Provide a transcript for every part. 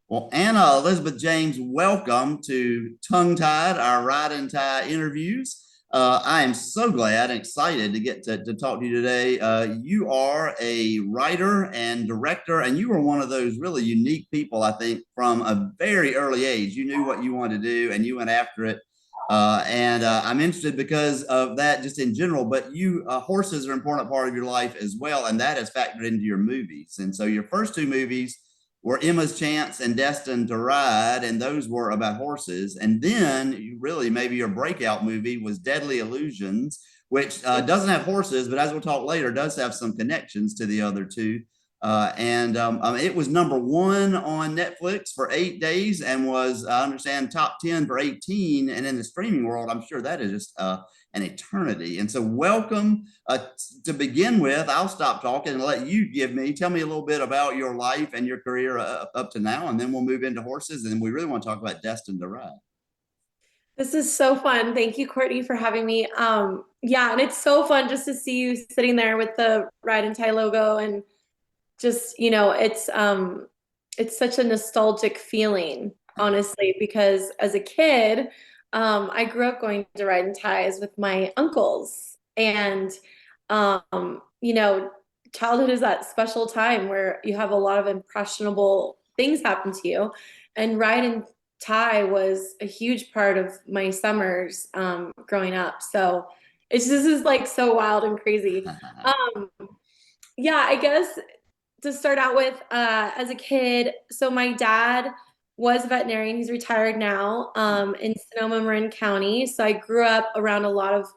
Well, Anna Elizabeth James, welcome to Tongue Tied, our Ride and Tie interviews. I am so glad and excited to get to talk to you today. You are a writer and director, and you were one of those really unique people, I think, from a very early age. You knew what you wanted to do and you went after it. And I'm interested because of that just in general, but horses are an important part of your life as well, and that has factored into your movies. And so your first two movies were Emma's Chance and Destined to Ride, and those were about horses. And then really maybe your breakout movie was Deadly Illusions, which doesn't have horses, but as we'll talk later, does have some connections to the other two. It was number one on Netflix for 8 days and was, I understand, top 10 for 18. And in the streaming world, I'm sure that is just an eternity. And so, welcome. To begin with, I'll stop talking and let you tell me a little bit about your life and your career up to now, and then we'll move into horses. And we really want to talk about Destined to Ride. This is so fun. Thank you, Courtney, for having me. Yeah, and it's so fun just to see you sitting there with the Ride and Tie logo, and just, it's such a nostalgic feeling, honestly, because as a kid, I grew up going to Ride and Ties with my uncles. And you know, childhood is that special time where you have a lot of impressionable things happen to you. And Ride and Tie was a huge part of my summers growing up. So this is like so wild and crazy. Um, yeah, I guess to start out with, as a kid, so my dad was a veterinarian. He's retired now, in Sonoma Marin County. So I grew up around a lot of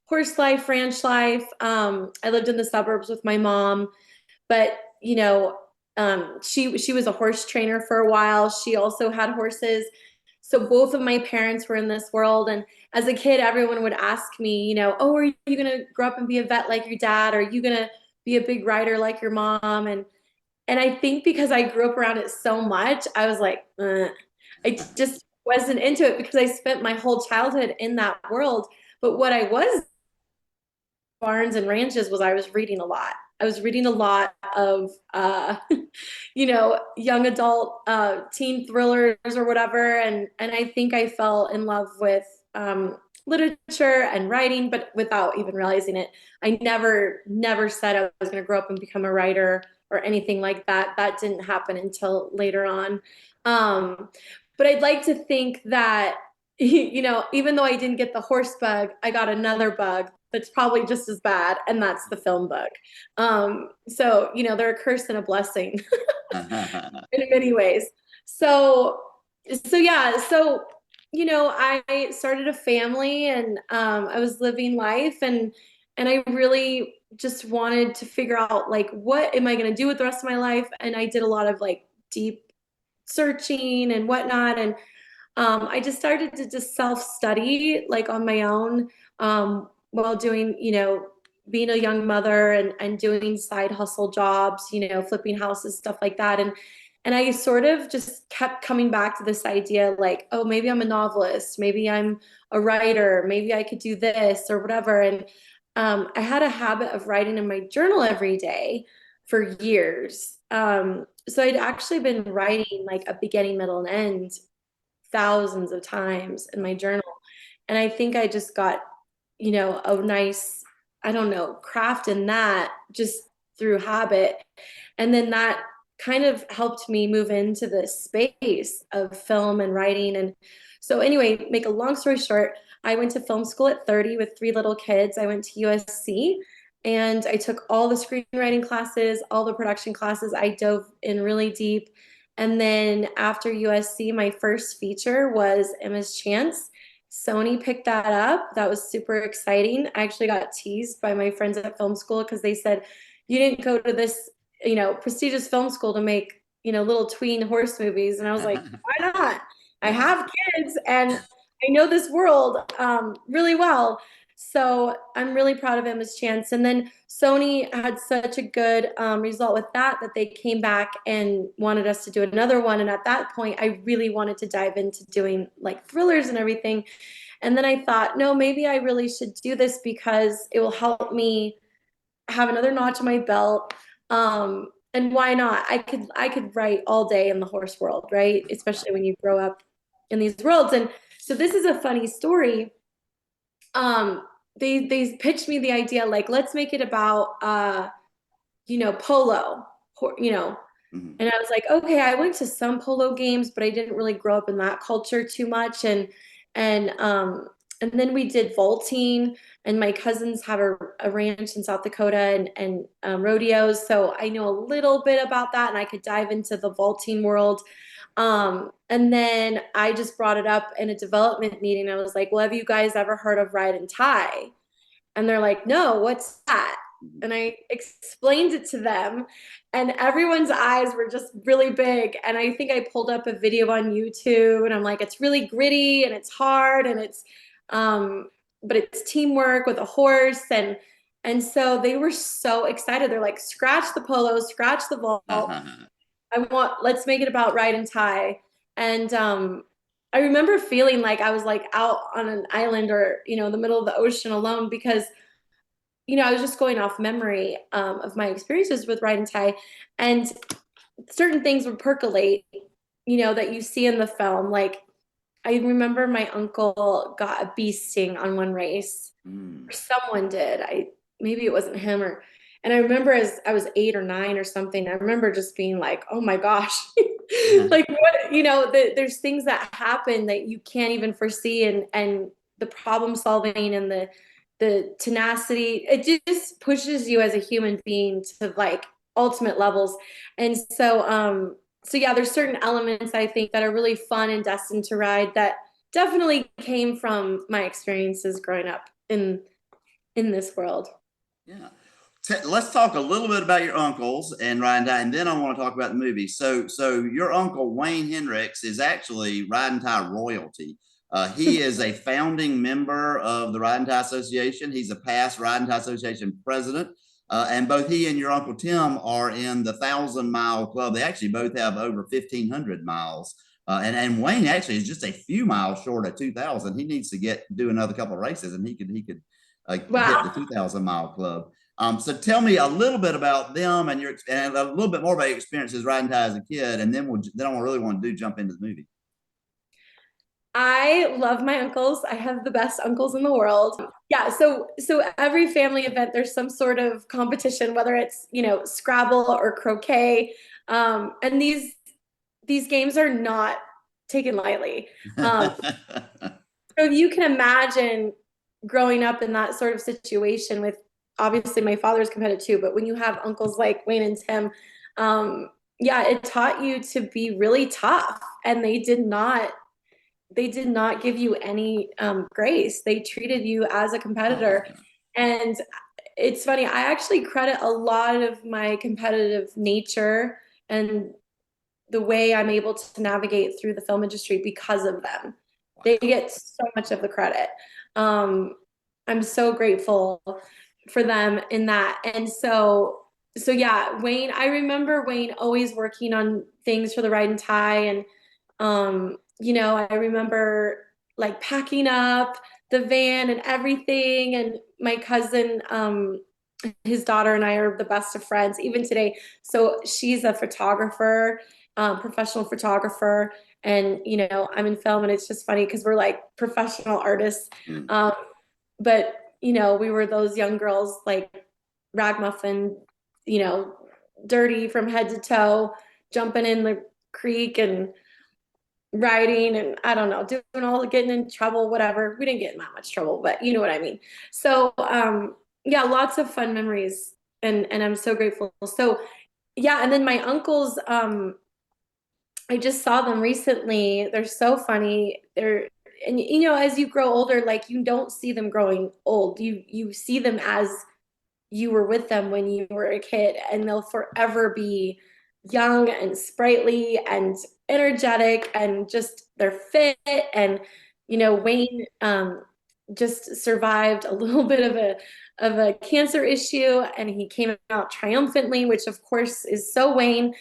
horse life, ranch life. I lived in the suburbs with my mom, but she was a horse trainer for a while. She also had horses. So both of my parents were in this world. And as a kid, everyone would ask me, oh, are you going to grow up and be a vet like your dad? Or are you going to be a big rider like your mom? And I think because I grew up around it so much, I was like, I just wasn't into it because I spent my whole childhood in that world. But what I was barns and ranches was I was reading a lot. I was reading a lot of, young adult teen thrillers or whatever, and I think I fell in love with literature and writing, but without even realizing it. I never said I was going to grow up and become a writer or anything like that. That didn't happen until later on. But I'd like to think that, even though I didn't get the horse bug, I got another bug that's probably just as bad, and that's the film bug. So they're a curse and a blessing in many ways. So yeah, I started a family, and I was living life, and I really just wanted to figure out, like, what am I going to do with the rest of my life? And I did a lot of like deep searching and whatnot, and I just started to just self-study like on my own, while doing, being a young mother, and doing side hustle jobs, flipping houses, stuff like that. And I sort of just kept coming back to this idea, like, oh, maybe I'm a novelist, maybe I'm a writer, maybe I could do this or whatever. And I had a habit of writing in my journal every day for years. So I'd actually been writing like a beginning, middle, and end thousands of times in my journal. And I think I just got, a nice, I don't know, craft in that just through habit. And then that kind of helped me move into the space of film and writing. And so anyway, make a long story short, I went to film school at 30 with three little kids. I went to USC, and I took all the screenwriting classes, all the production classes. I dove in really deep. And then after USC, my first feature was Emma's Chance. Sony picked that up. That was super exciting. I actually got teased by my friends at film school because they said, you didn't go to this, prestigious film school to make, little tween horse movies. And I was like, why not? I have kids and I know this world really well. So I'm really proud of Emma's Chance. And then Sony had such a good result with that they came back and wanted us to do another one. And at that point, I really wanted to dive into doing like thrillers and everything. And then I thought, no, maybe I really should do this because it will help me have another notch on my belt. And why not? I could write all day in the horse world, right? Especially when you grow up in these worlds. And so this is a funny story. Um, they pitched me the idea like let's make it about polo, Mhm. and I was like, okay, I went to some polo games, but I didn't really grow up in that culture too much. And and then we did vaulting, and my cousins have a ranch in South Dakota and rodeos, so I know a little bit about that, and I could dive into the vaulting world. And then I just brought it up in a development meeting. I was like, well, have you guys ever heard of ride and tie? And they're like, no, what's that? And I explained it to them, and everyone's eyes were just really big. And I think I pulled up a video on YouTube, and I'm like, it's really gritty and it's hard and um, but it's teamwork with a horse. And so they were so excited. They're like, scratch the polo, scratch the vault. Let's make it about ride and tie. And I remember feeling like I was like out on an island or, in the middle of the ocean alone because I was just going off memory of my experiences with ride and tie, and certain things would percolate, that you see in the film. Like I remember my uncle got a bee sting on one race, Mm. or someone did. Maybe it wasn't him, and I remember as I was 8 or 9 or something, I remember just being like, oh my gosh, like what, there's things that happen that you can't even foresee, and the problem solving and the tenacity, it just pushes you as a human being to like ultimate levels. And so yeah, there's certain elements I think that are really fun and destined to ride that definitely came from my experiences growing up in this world. Yeah. Let's talk a little bit about your uncles and Ryan Tie, and then I want to talk about the movie. So your uncle Wayne Hinrichs is actually Ride and Tie royalty. He is a founding member of the Ride and Tie Association. He's a past Ride and Tie Association president, and both he and your uncle Tim are in the 1,000 Mile Club. They actually both have over 1,500 miles. And Wayne actually is just a few miles short of 2,000. He needs to do another couple of races, and he could hit the Wow. 2,000 Mile Club. So tell me a little bit about them and a little bit more about your experiences riding tie as a kid, and then I really want to jump into the movie. I love my uncles. I have the best uncles in the world. Yeah, so every family event there's some sort of competition, whether it's, Scrabble or croquet. And these games are not taken lightly. Um, so you can imagine growing up in that sort of situation with, obviously my father's competitive too, but when you have uncles like Wayne and Tim, yeah, it taught you to be really tough, and they did not give you any grace. They treated you as a competitor. Oh, And it's funny, I actually credit a lot of my competitive nature and the way I'm able to navigate through the film industry because of them. They wow. get so much of the credit. Um, I'm so grateful for them in that. And so yeah, Wayne, I remember Wayne always working on things for the ride and tie. And I remember like packing up the van and everything. And my cousin, his daughter and I are the best of friends even today. So she's a photographer, professional photographer. And, I'm in film, and it's just funny because we're like professional artists. Mm. Um, but, we were those young girls like ragmuffin, you know, dirty from head to toe, jumping in the creek and riding, and I don't know, doing all the getting in trouble, whatever. We didn't get in that much trouble, but you know what I mean. So yeah, lots of fun memories, and I'm so grateful. So yeah, and then my uncles, I just saw them recently. They're so funny. And as you grow older, like you don't see them growing old. You see them as you were with them when you were a kid, and they'll forever be young and sprightly and energetic, and just they're fit. And Wayne just survived a little bit of a cancer issue, and he came out triumphantly, which of course is so Wayne.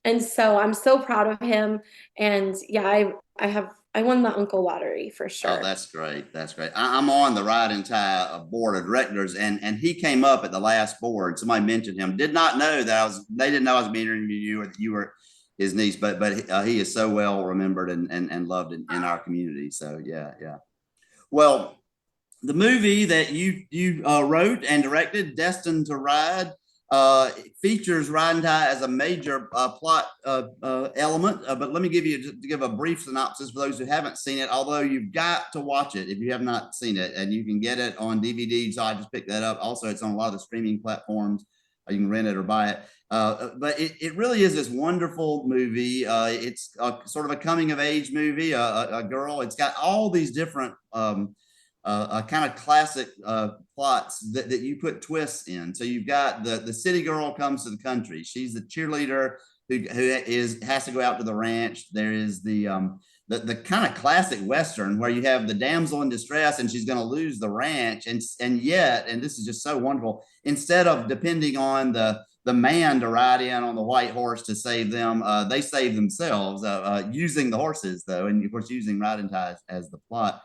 And so I'm so proud of him. And yeah, I have I won the uncle lottery for Oh, sure. that's great. That's great. I'm on the Ride and Tie board of directors, and he came up at the last board. Somebody mentioned him. Did not know that I was. They didn't know I was being interviewed you or that you were his niece. But he is so well remembered and loved in our community. So yeah, yeah. Well, the movie that you wrote and directed, Destined to Ride, features ride and tie as a major plot element. But let me give a brief synopsis for those who haven't seen it. Although you've got to watch it if you have not seen it, and you can get it on DVD. So I just picked that up. Also, it's on a lot of the streaming platforms. You can rent it or buy it. But it really is this wonderful movie. It's sort of a coming of age movie. A girl. It's got all these different kind of classic plots that you put twists in. So you've got the city girl comes to the country. She's the cheerleader who has to go out to the ranch. There is the kind of classic Western where you have the damsel in distress and she's going to lose the ranch. And yet, and this is just so wonderful, instead of depending on the man to ride in on the white horse to save them, they save themselves using the horses, though. And of course, using riding ties as the plot.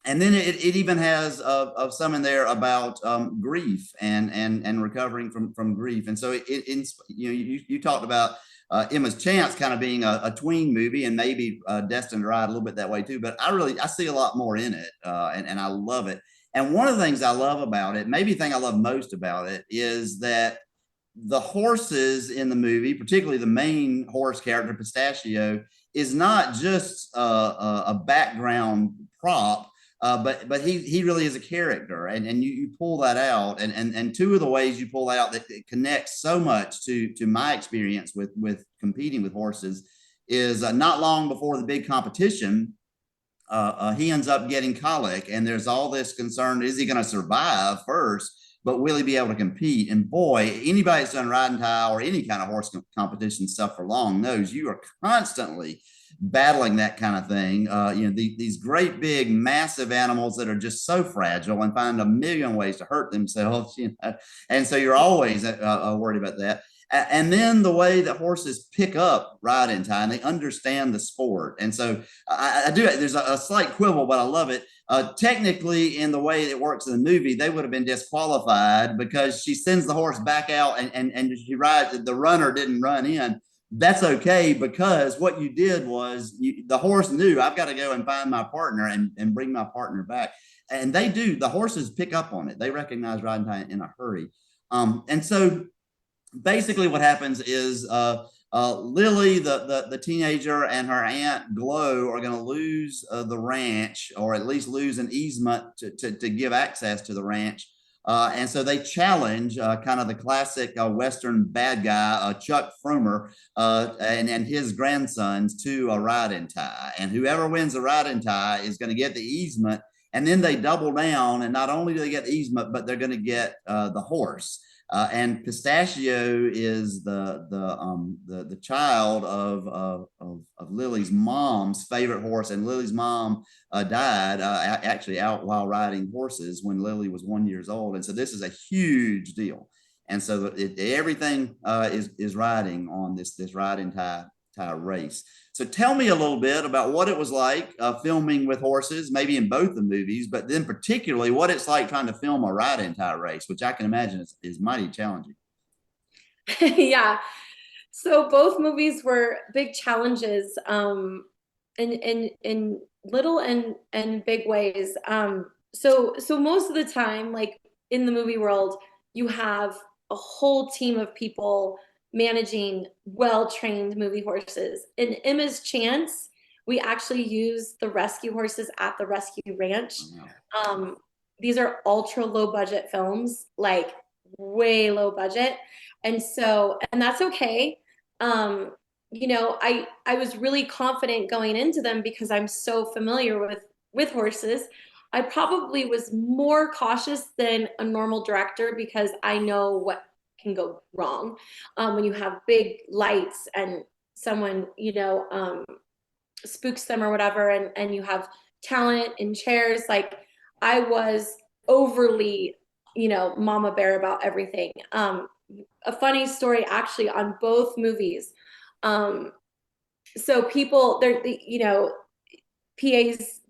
And then it even has of some in there about grief and recovering from grief. And so you talked about Emma's Chance kind of being a tween movie and maybe Destined to Ride a little bit that way too. But I see a lot more in it, and I love it. And one of the things I love about it, maybe the thing I love most about it, is that the horses in the movie, particularly the main horse character, Pistachio, is not just a background prop, but he really is a character, and you pull that out, and two of the ways you pull that out that it connects so much to my experience with competing with horses is not long before the big competition. He ends up getting colic, and there's all this concern: is he going to survive first? But will he be able to compete? And boy, anybody that's done riding tie or any kind of horse competition stuff for long knows you are constantly battling that kind of thing. These great big massive animals that are just so fragile and find a million ways to hurt themselves. And so you're always worried about that. And then the way that horses pick up riding tie, and they understand the sport. And so I do. There's a slight quibble, but I love it. Technically, in the way it works in the movie, they would have been disqualified because she sends the horse back out, and she rides. The runner didn't run in. That's okay, because what you did was the horse knew, I've got to go and find my partner and bring my partner back. And they do. The horses pick up on it. They recognize riding tie in a hurry. And so basically what happens is Lily, the teenager, and her aunt Glow are going to lose the ranch, or at least lose an easement to give access to the ranch. And so they challenge kind of the classic Western bad guy, Chuck Frumer, and his grandsons to a riding tie. And whoever wins the riding tie is going to get the easement. And then they double down, and not only do they get the easement, but they're going to get the horse. And Pistachio is the child of Lily's mom's favorite horse, and Lily's mom died actually out while riding horses when Lily was 1 year old, and so this is a huge deal. And so everything is riding on this riding tie race. So tell me a little bit about what it was like filming with horses, maybe in both the movies, but then particularly what it's like trying to film a riding tie race, which I can imagine is mighty challenging. Yeah. So both movies were big challenges, in little and big ways. So most of the time, like in the movie world, you have a whole team of people managing well-trained movie horses. In Emma's Chance, we actually use the rescue horses at the rescue ranch. Wow. Um, these are ultra low budget films, like way low budget. And that's okay. Um, I was really confident going into them because I'm so familiar with horses. I probably was more cautious than a normal director because I know what can go wrong when you have big lights and someone spooks them or whatever, and you have talent in chairs. Like, I was overly mama bear about everything. A funny story actually on both movies. um so people, they're, you know, PAs,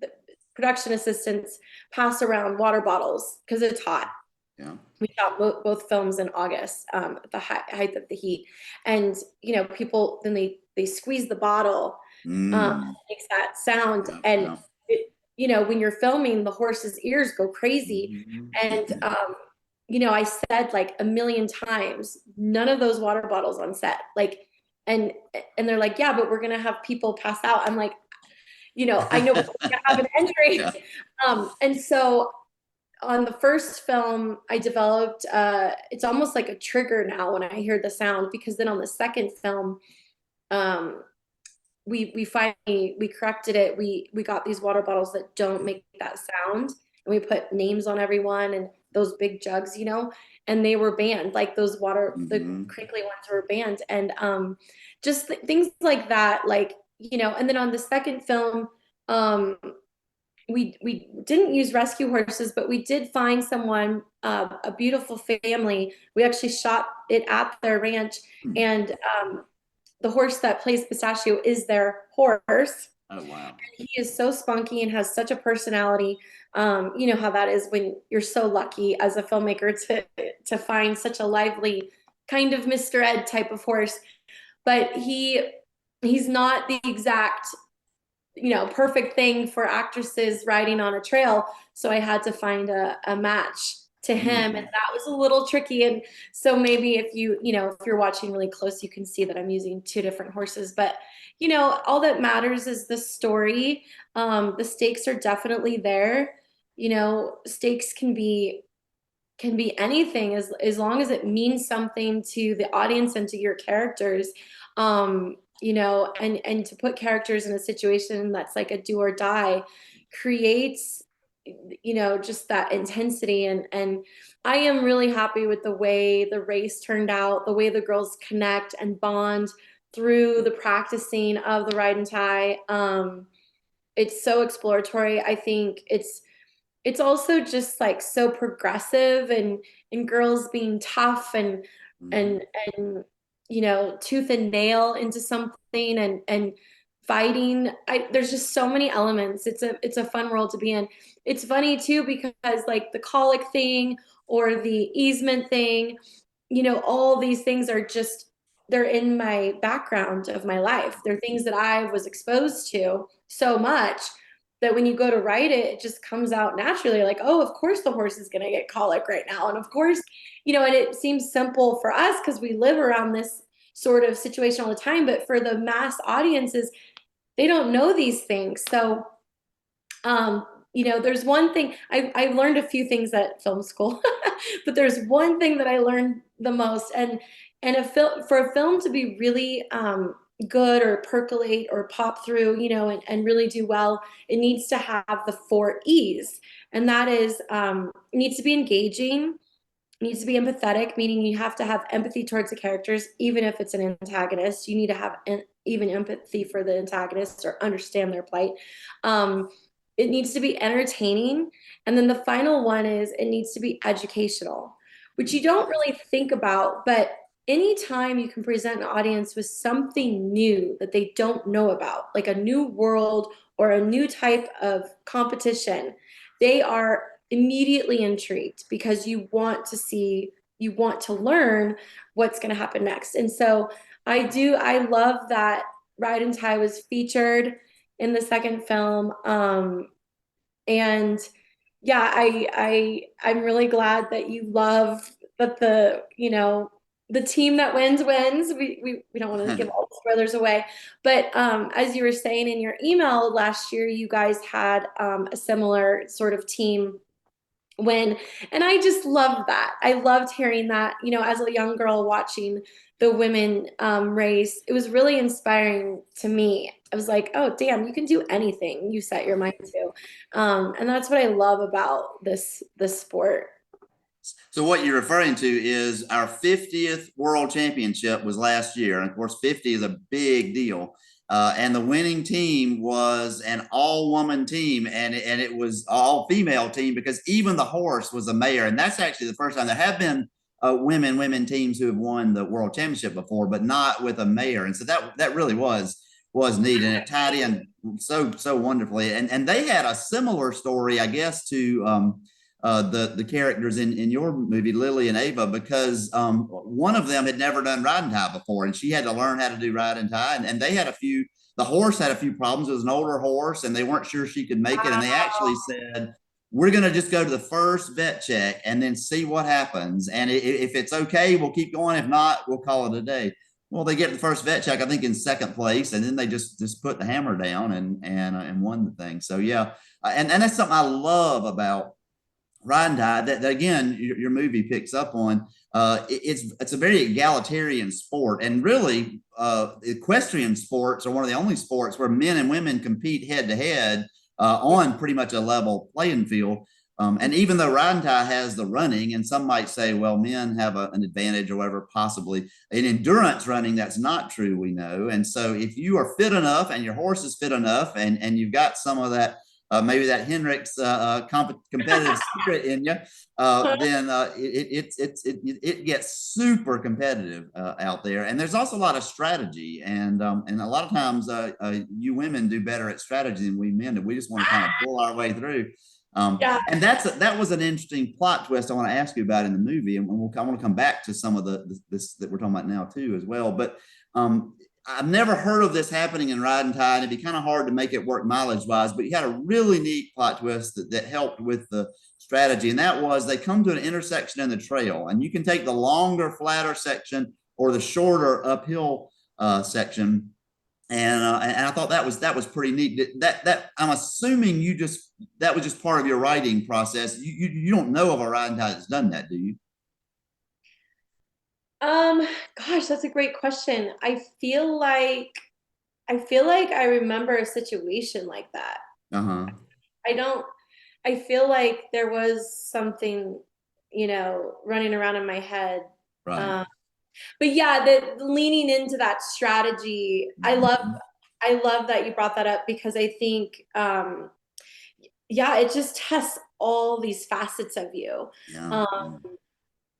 production assistants pass around water bottles because it's hot. Yeah. We shot both films in August, at the height of the heat, and you know, people then they squeeze the bottle, Mm. makes that sound, Yeah. and Yeah. you know, when you're filming, the horse's ears go crazy, Mhm. and Mhm. you know, I said like a million times, none of those water bottles on set, like, and and they're like, yeah, but we're gonna have people pass out. I'm like, you know, I know, but we're gonna have an injury, Yeah. and so on the first film, I developed it's almost like a trigger now when I hear the sound, because then on the second film, um we finally we corrected it. We got these water bottles that don't make that sound, and we put names on everyone, and those big jugs, you know, and they were banned. Like those water, the Mhm. crinkly ones were banned, and just things like that, like, you know. And then on the second film, um we didn't use rescue horses, but we did find someone, a beautiful family. We actually shot it at their ranch, Hmm. and the horse that plays Pistachio is their horse. Oh, wow. He is so spunky and has such a personality. You know how that is when you're so lucky as a filmmaker to find such a lively kind of Mr. Ed type of horse. But he's not the exact, you know, perfect thing for actresses riding on a trail. So I had to find a match to him, and Mm. that was a little tricky. And so maybe if you know, if you're watching really close, you can see that I'm using two different horses. But you know, all that matters is the story. The stakes are definitely there. You know, stakes can be anything as long as it means something to the audience and to your characters. You know, and to put characters in a situation that's like a do or die creates, you know, just that intensity. And I am really happy with the way the race turned out, the way the girls connect and bond through the practicing of the ride and tie. It's so exploratory. I think it's also just like so progressive, and girls being tough Mhm. and and you know, tooth and nail into something, and fighting. There's just so many elements. It's a fun world to be in. It's funny too because like the colic thing or the easement thing, you know, all these things are just, they're in my background of my life. They're things that I was exposed to so much that when you go to write it, it just comes out naturally. Like, oh, of course the horse is going to get colic right now. And of course, you know, and it seems simple for us because we live around this sort of situation all the time. But for the mass audiences, they don't know these things. So, um, you know, there's one thing I learned a few things at film school, but there's one thing that I learned the most, and a film, for a film to be really good or percolate or pop through, you know, and really do well, it needs to have the four E's, and that is, it needs to be engaging, it needs to be empathetic, meaning you have to have empathy towards the characters, even if it's an antagonist. You need to have even empathy for the antagonists or understand their plight. Um, it needs to be entertaining. And then the final one is it needs to be educational, which you don't really think about, but anytime you can present an audience with something new that they don't know about, like a new world or a new type of competition, they are immediately intrigued because you want to see, you want to learn what's going to happen next. And so I love that Ride and Tie was featured in the second film. And yeah, I'm really glad that you love that the, you know, the team that wins. We don't want to give all the spoilers away, but as you were saying in your email last year, you guys had a similar sort of team win. And I just loved that. I loved hearing that, you know, as a young girl watching the women race, it was really inspiring to me. I was like, oh, damn, you can do anything you set your mind to. And that's what I love about this sport. So what you're referring to is our 50th World Championship was last year, and of course, 50 is a big deal. And the winning team was an all-woman team, and it was all-female team because even the horse was a mare, and that's actually the first time. There have been women teams who have won the World Championship before, but not with a mare, and so that really was was neat, and it tied in so wonderfully. And they had a similar story, I guess, to the characters in your movie, Lily and Ava, because one of them had never done ride and tie before, and she had to learn how to do ride and tie, and they had a few. The horse had a few problems. It was an older horse, and they weren't sure she could make it. And they actually said, "We're going to just go to the first vet check and then see what happens. And if it's okay, we'll keep going. If not, we'll call it a day." Well, they get the first vet check, I think, in second place, and then they just put the hammer down and won the thing. So yeah, and that's something I love about ride and tie that again your movie picks up on. It's a very egalitarian sport, and really, equestrian sports are one of the only sports where men and women compete head to head on pretty much a level playing field. And even though ride and tie has the running, and some might say, well, men have an advantage or whatever, possibly in endurance running, that's not true, we know. And so if you are fit enough and your horse is fit enough and you've got some of that, maybe that Hinrichs competitive spirit in you, then it gets super competitive out there. And there's also a lot of strategy, and a lot of times you women do better at strategy than we men do. We just want to kind of pull our way through. Yeah. And that was an interesting plot twist I want to ask you about in the movie, and I want to come back to some of this that we're talking about now too as well. But I've never heard of this happening in ride and tie, and it'd be kind of hard to make it work mileage wise. But you had a really neat plot twist that helped with the strategy, and that was they come to an intersection in the trail, and you can take the longer, flatter section or the shorter uphill section. And I thought that was pretty neat. That I'm assuming that was just part of your writing process. You don't know of a ride and tie that's done that, do you? Gosh, that's a great question. I feel like I remember a situation like that. Uh-huh. I don't I feel like there was something, running around in my head. Right. Um, but yeah, the leaning into that strategy, Mhm. I love that you brought that up because I think yeah, it just tests all these facets of you. Yeah. Um,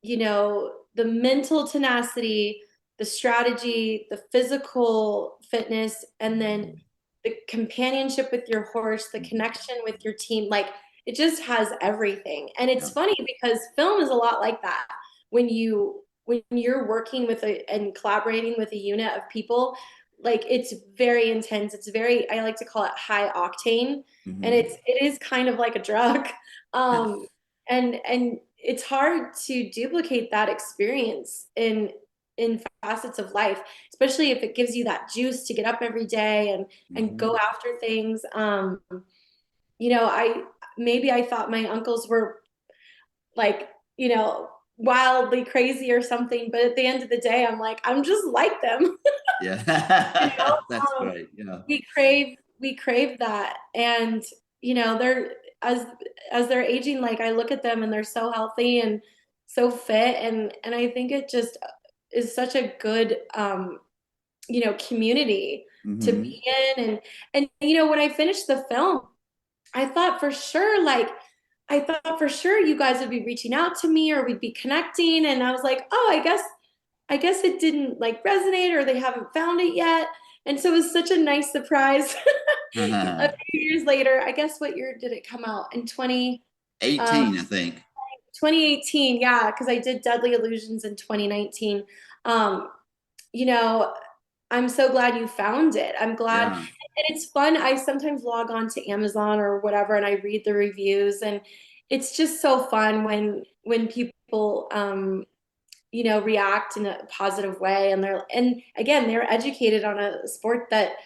Yeah. the mental tenacity, the strategy, the physical fitness, and then Mhm. the companionship with your horse, the connection with your team. Like it just has everything. And it's Yeah. funny because film is a lot like that. When you're working with and collaborating with a unit of people, like it's very intense. It's very, I like to call it high octane. And Mhm. it is kind of like a drug. Um, and it's hard to duplicate that experience in facets of life, especially if it gives you that juice to get up every day and Mhm. go after things. I maybe I thought my uncles were like, wildly crazy or something, but at the end of the day, I'm like, I'm just like them. Yeah. You know, That's um, great. Yeah. we crave that, and they're as they're aging, like I look at them and they're so healthy and so fit, and I think it just is such a good community to Mhm. be in, and when I finished the film, I thought for sure, like, I thought for sure you guys would be reaching out to me or we'd be connecting. And I was like, oh, I guess it didn't like resonate or they haven't found it yet. And so it was such a nice surprise. A few years later, I guess what year did it come out? In 18, I think. 2018. Yeah, because I did Deadly Illusions in 2019. Um, you know, I'm so glad you found it. I'm glad. Yeah. And it's fun. I sometimes log on to Amazon or whatever and I read the reviews, and it's just so fun when people react in a positive way, and again, they're educated on a sport that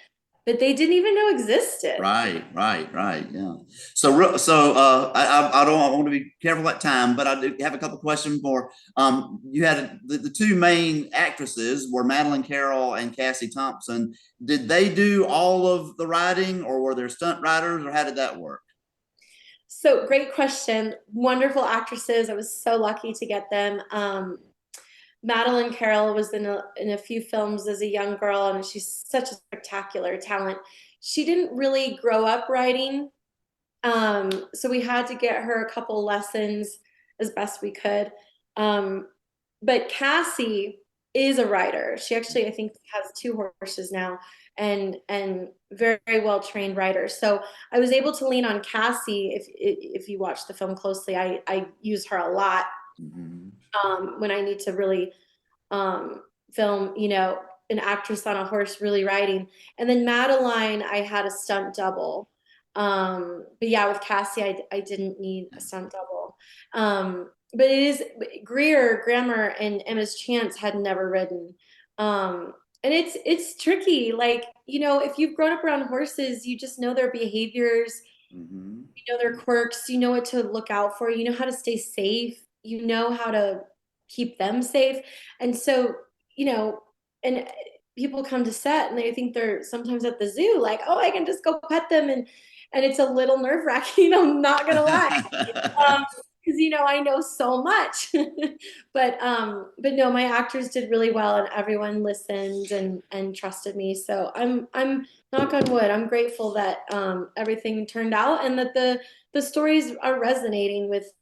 they didn't even know existed. Right. Yeah. I don't I want to be careful at time, but I do have a couple questions more. You had the two main actresses were Madeline Carroll and Cassie Thompson. Did they do all of the writing, or were there stunt writers, or how did that work? So great question. Wonderful actresses. I was so lucky to get them. Madeline Carroll was in a few films as a young girl, and she's such a spectacular talent. She didn't really grow up writing, so we had to get her a couple lessons as best we could. Um, but Cassie is a writer. She actually, I think, has two horses now, and very, very well trained writers. So I was able to lean on Cassie. If you watch the film closely, I use her a lot Mhm. when I need to really film, an actress on a horse really riding. And then Madeline, I had a stunt double. But yeah, with Cassie, I didn't need a stunt double. But it is Greer, Grammer, and Emma's Chance had never ridden. And it's tricky. Like, if you've grown up around horses, you just know their behaviors, Mhm. you know their quirks, you know what to look out for, you know how to stay safe, you know how to keep them safe. And so, and people come to set and they think they're sometimes at the zoo, like, oh, I can just go pet them, and it's a little nerve-wracking, I'm not gonna lie. Because I know so much. But no, my actors did really well and everyone listened and trusted me. So I'm knock on wood, I'm grateful that everything turned out and that the stories are resonating with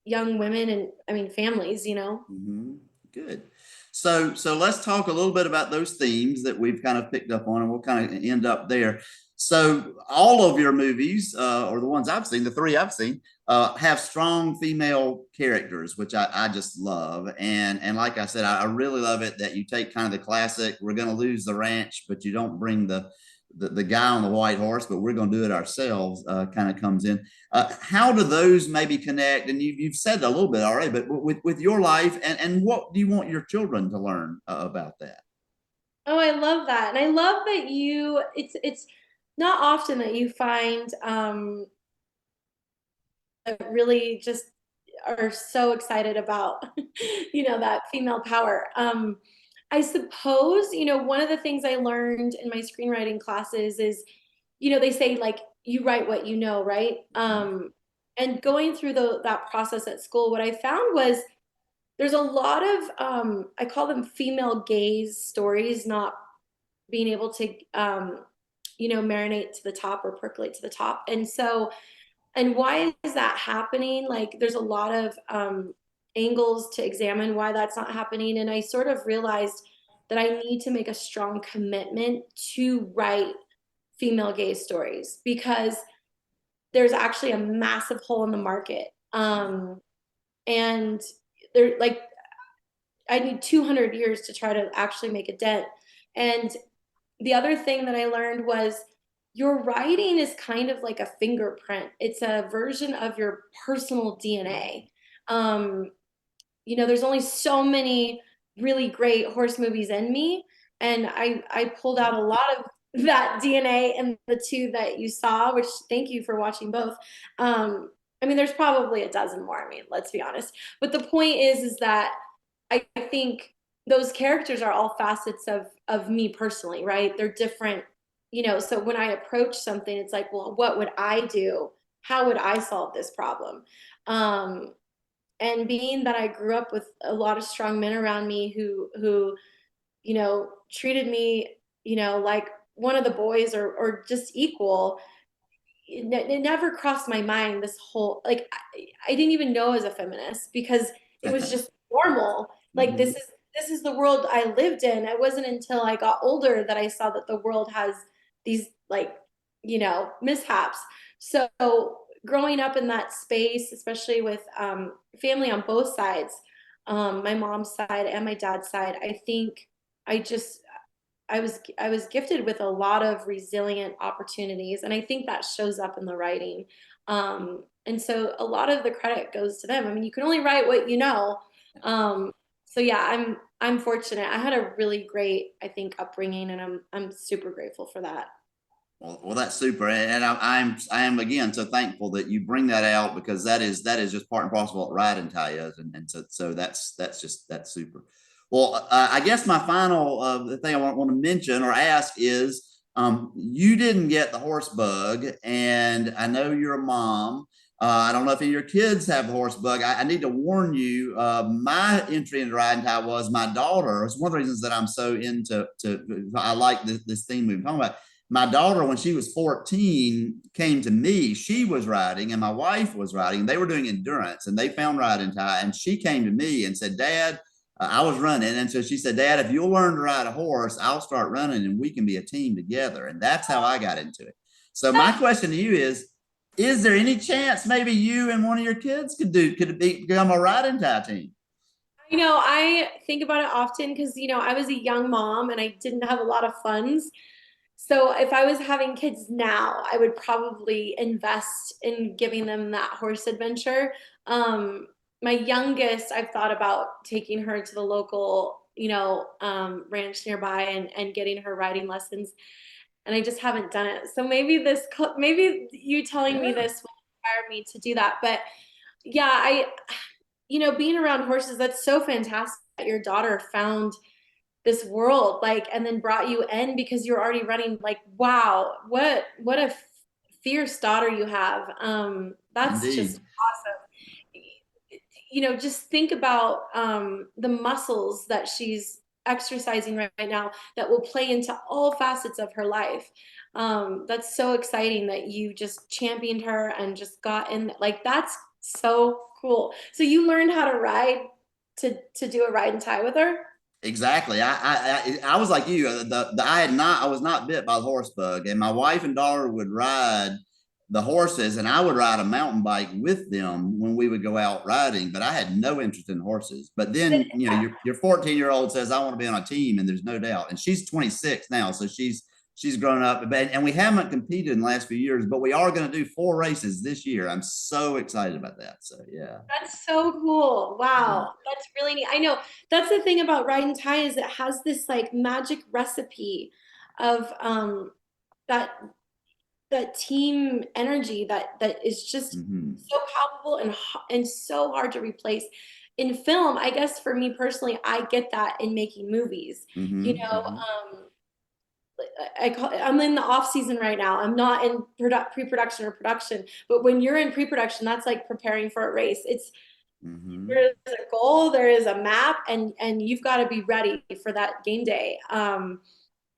young women and I mean families. Mhm. Good. So let's talk a little bit about those themes that we've kind of picked up on, and we'll kind of end up there. So all of your movies, or the ones I've seen, the three I've seen, have strong female characters, which I just love. And like I said, I really love it that you take kind of the classic, we're going to lose the ranch, but you don't bring the guy on the white horse, but we're going to do it ourselves, kind of comes in. How do those maybe connect? And you've said a little bit already, but with your life, and what do you want your children to learn about that? Oh, I love that. And I love that it's not often that you find that really just are so excited about that female power. I suppose, one of the things I learned in my screenwriting classes is, they say like you write what you know, right? And going through that process at school, what I found was there's a lot of I call them female gaze stories, not being able to marinate to the top or percolate to the top. And why is that happening? Like there's a lot of angles to examine why that's not happening. And I sort of realized that I need to make a strong commitment to write female gaze stories because there's actually a massive hole in the market. And there like I need 200 years to try to actually make a dent. And the other thing that I learned was your writing is kind of like a fingerprint. It's a version of your personal DNA. Um, there's only so many really great horse movies in me, and I pulled out a lot of that DNA in the two that you saw, which thank you for watching both. I mean, there's probably a dozen more. I mean, let's be honest. But the point is that I think those characters are all facets of me personally, right? They're different, so when I approach something, it's like, well, what would I do? How would I solve this problem? And being that I grew up with a lot of strong men around me who treated me, like one of the boys or just equal, it never crossed my mind this whole like I didn't even know as a feminist because it was just normal. Like Mhm. this is the world I lived in. It wasn't until I got older that I saw that the world has these like mishaps. So growing up in that space, especially with family on both sides, my mom's side and my dad's side, I think I just I was gifted with a lot of resilient opportunities, and I think that shows up in the writing. And so a lot of the credit goes to them. I mean, you can only write what you know. Um, so yeah, I'm fortunate. I had a really great, I think, upbringing, and I'm super grateful for that. Well, that's super, and I am again so thankful that you bring that out because that is just part and parcel of what Ride and Tie is, and so that's super. Well, I guess my final the thing I want to mention or ask is, you didn't get the horse bug, and I know you're a mom. I don't know if any of your kids have the horse bug. I need to warn you. My entry into Ride and Tie was my daughter. It's one of the reasons that I'm so into I like this theme we've been talking about. My daughter, when she was 14, came to me. She was riding and my wife was riding. They were doing endurance and they found Ride and Tie. And she came to me and said, Dad, I was running. And so she said, Dad, if you'll learn to ride a horse, I'll start running and we can be a team together. And that's how I got into it. So my question to you is there any chance maybe you and one of your kids become a riding tie team? I think about it often because, I was a young mom and I didn't have a lot of funds. So if I was having kids now, I would probably invest in giving them that horse adventure. My youngest, I've thought about taking her to the local, ranch nearby and getting her riding lessons, and I just haven't done it. So maybe you telling me Yeah. this will inspire me to do that. But yeah, being around horses, that's so fantastic that your daughter found this world, like, and then brought you in because you're already running. Like, wow, what a fierce daughter you have. That's just Indeed. awesome. Just think about the muscles that she's exercising right now that will play into all facets of her life. That's so exciting that you just championed her and just got in. Like, that's so cool. So you learned how to ride to do a ride and tie with her? Exactly. I was like you. I was not bit by the horse bug, and my wife and daughter would ride the horses, and I would ride a mountain bike with them when we would go out riding. But I had no interest in horses. But then your 14-year-old says I want to be on a team, and there's no doubt. And she's 26 now, so she's grown up. And we haven't competed in the last few years, but we are going to do 4 races this year. I'm so excited about that. So yeah. That's so cool. Yeah. Wow. That's really neat. I know that's the thing about ride and tie is it has this like magic recipe of that that team energy that is just Mm-hmm. so palpable and so hard to replace. In film, I guess for me personally, I get that in making movies. You Mm-hmm. know, Mm-hmm. I'm in the off season right now. I'm not in pre-production or production, but when you're in pre-production, that's like preparing for a race. Mm-hmm. There is a goal, there is a map, and you've got to be ready for that game day.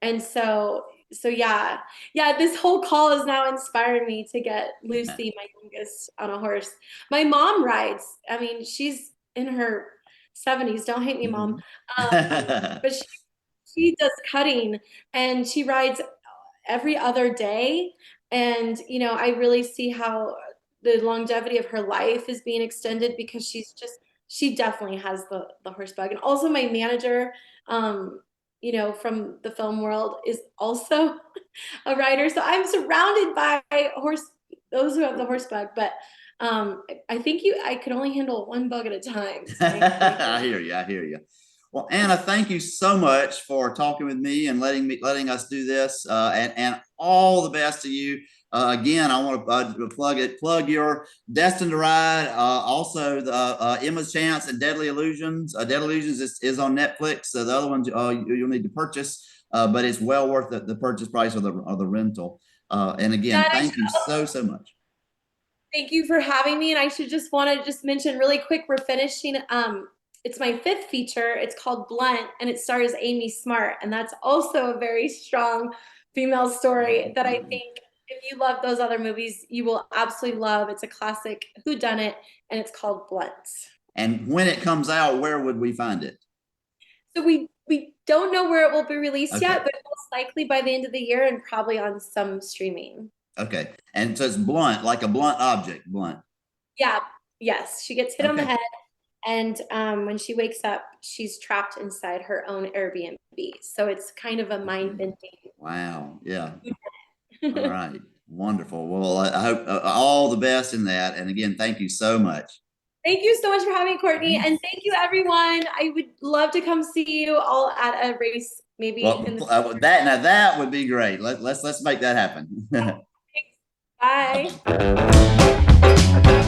And so yeah, this whole call is now inspiring me to get Lucy, my youngest, on a horse. My mom rides. I mean, she's in her 70s. Don't hate me, mom. Mhm. But she does cutting and she rides every other day. And, I really see how the longevity of her life is being extended because she definitely has the horse bug. And also my manager, from the film world is also a rider. So I'm surrounded by those who have the horse bug, but I think I could only handle one bug at a time. So I hear you. I hear you. Well, Anna, thank you so much for talking with me and letting us do this, and all the best to you. Again, I want to plug your Destined to Ride. Also, the Emma's Chance and Deadly Illusions. Deadly Illusions is on Netflix. The other ones you'll need to purchase, but it's well worth the purchase price of the rental. And yeah, again, and I thank should you also so much. thank you for having me. And I should just want to just mention really quick, we're finishing it's my fifth feature. It's called Blunt and it stars Amy Smart. And that's also a very strong female story that I think if you love those other movies, you will absolutely love. It's a classic whodunit and it's called Blunt. And when it comes out, where would we find it? So we don't know where it will be released Okay. yet, but most likely by the end of the year and probably on some streaming. Okay. And so it's blunt, like a blunt object, blunt. Yeah, yes. She gets hit on the Okay. head. And when she wakes up, she's trapped inside her own Airbnb. So it's kind of a mind bending. Wow. Yeah. All right. Wonderful. Well, I hope all the best in that. And again, thank you so much. Thank you so much for having me, Courtney. Mhm. And thank you, everyone. I would love to come see you all at a race, maybe in the future. That would be great. Let's make that happen. Bye. Bye-bye.